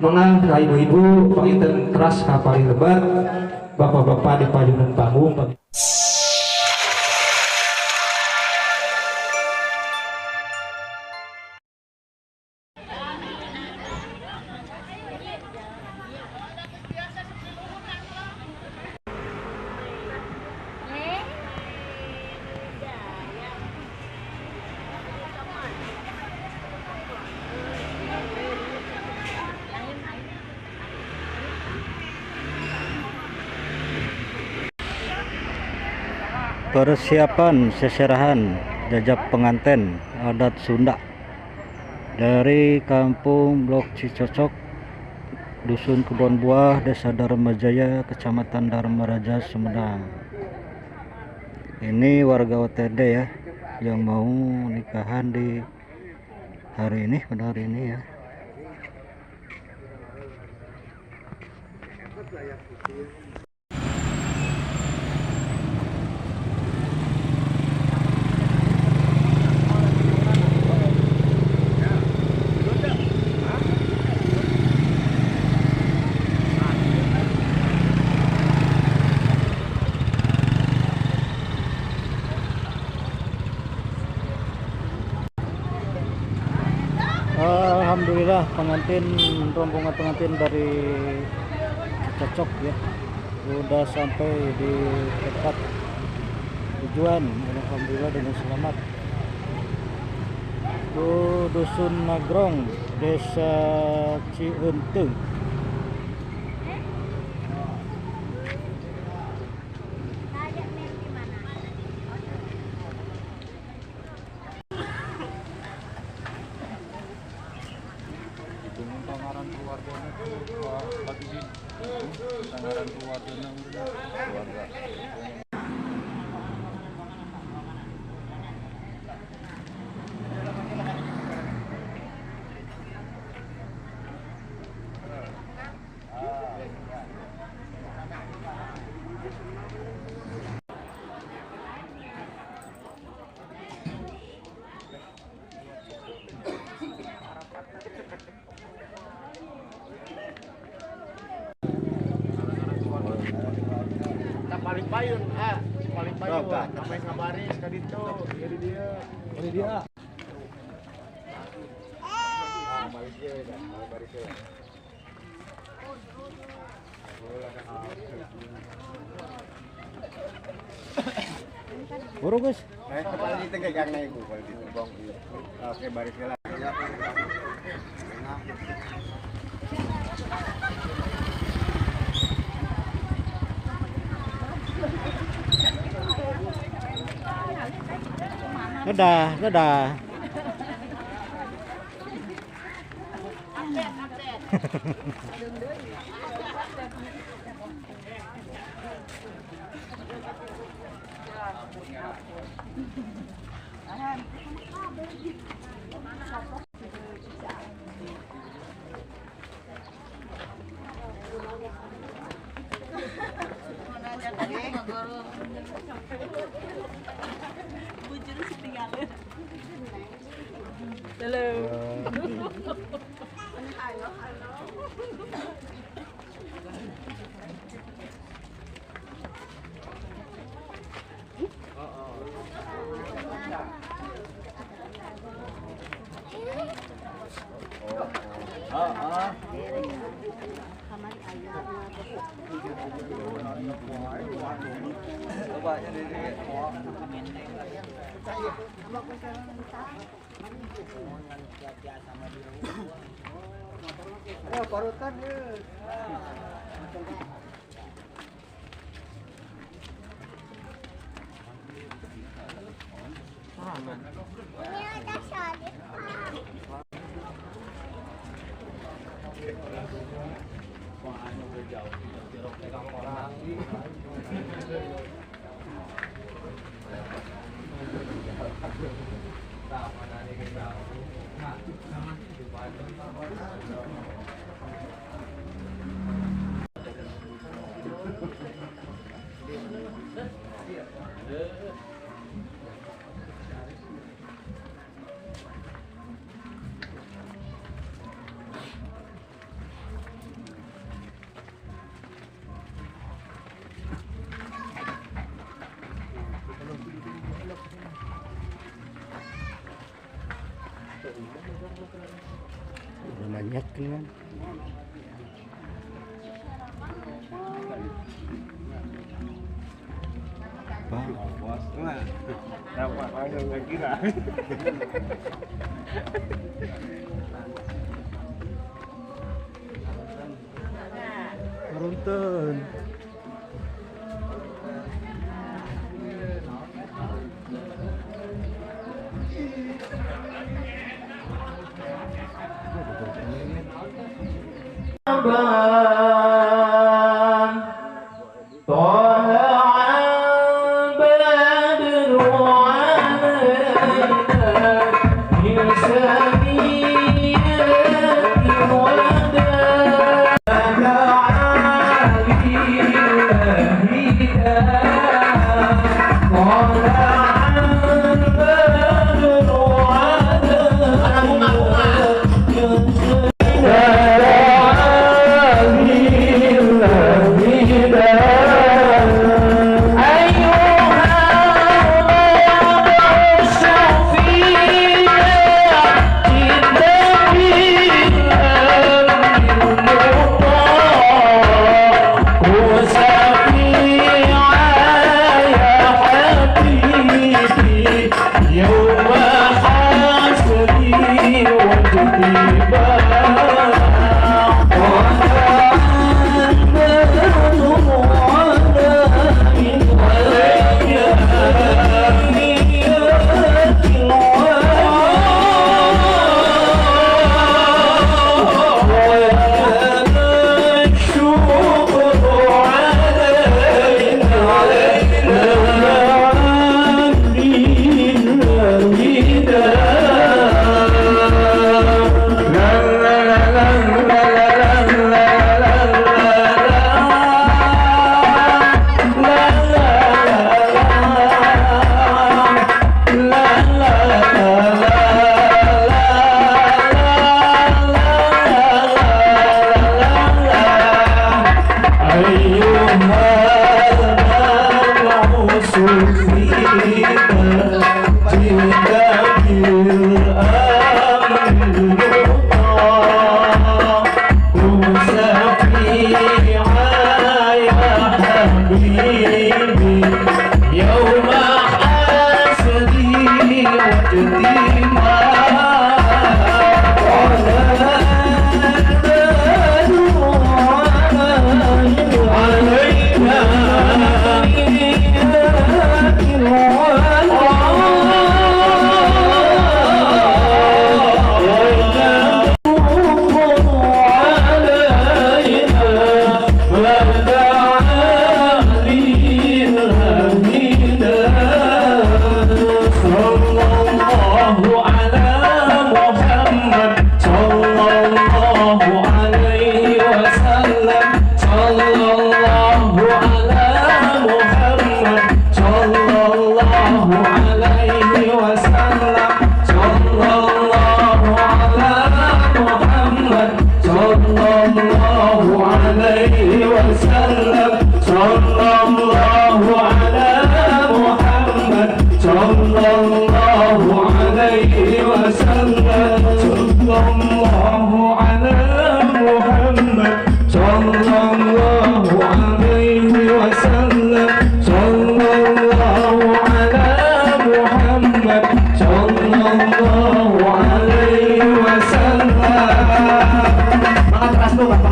Mangga ibu-ibu panginten keras kapal lebat, bapak-bapak di payunan panggung. Persiapan seserahan jajak pengantin adat Sunda dari Kampung Blok Cicocok, Dusun Kebon Buah, Desa Dharmajaya, Kecamatan Dharmaraja, Sumedang. Ini warga OTD ya yang mau nikahan di hari ini, pada hari ini ya. Alhamdulillah rombongan pengantin dari Cocok ya udah sampai di tempat tujuan, alhamdulillah dengan selamat. Dusun Nagrong, Desa Cienteng. Tangaran keluarganya lagi di tangaran keluarganya keluarga. Paling payun, paling payun. Sampai ngabari sekali itu, jadi dia. Ini dia. Malaysia dah, Malaysia. Buru Gus. Kepala di tengah gang naik kepala di bong. Oke, baris lah. Dadah. Udah banyak kan. Pak, Dapat langsung nggak kira. Runtun.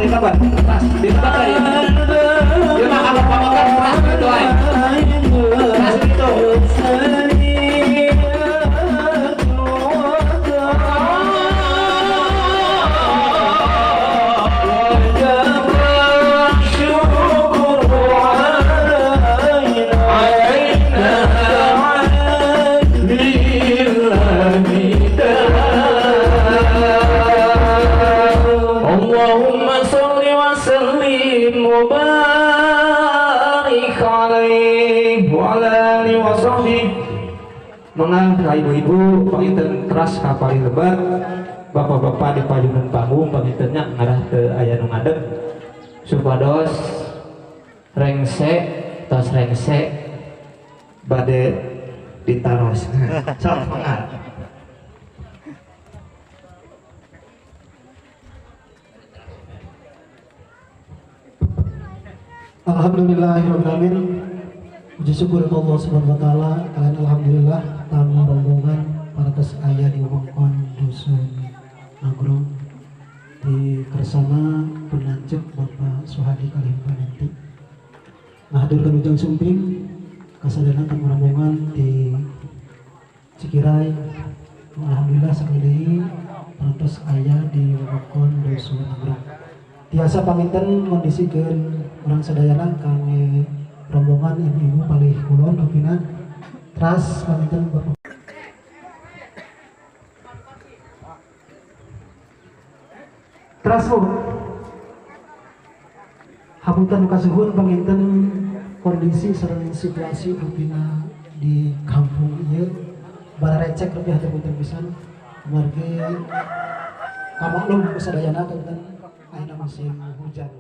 paling lebat keras dilebat ya dia mah kalau pamakan keras gitu ay keras gitu Allahumma sholli wa sallim wa barik alaihi wa ala alihi wa sahbihi. Menang ka ibu-ibu panginten keras ka paling lebat, bapak-bapak di payunan panggung pangintennya ngarah ke aya nu ngadeg supados rengse tos rengse bade ditaros. Sok semangat. Alhamdulillahirrahmanirrahim. Puji syukur Allah subhanahu wa ta'ala. Kalian alhamdulillah tamu rombongan para tes ayah di wewengkon dusun Nagrong di kersana penanjek Bapak Suhadi Kalimpa nanti ngahaturkeun ujang sumping kasadana tamu rombongan di Cikirai. Alhamdulillah sakali para tes ayah di wewengkon dusun Nagrong. Tiasa panginten kondisikeun orang sadayana kami rombongan ibu-ibu paling kulon dopina teras panginten Bapak teras bu hapunten kasuhun panginten kondisi serang situasi dopina di kampung ieu bara recek lebih hatur-hatur pisan margi kamaklum sadayana kanten ayeuna musim hujan.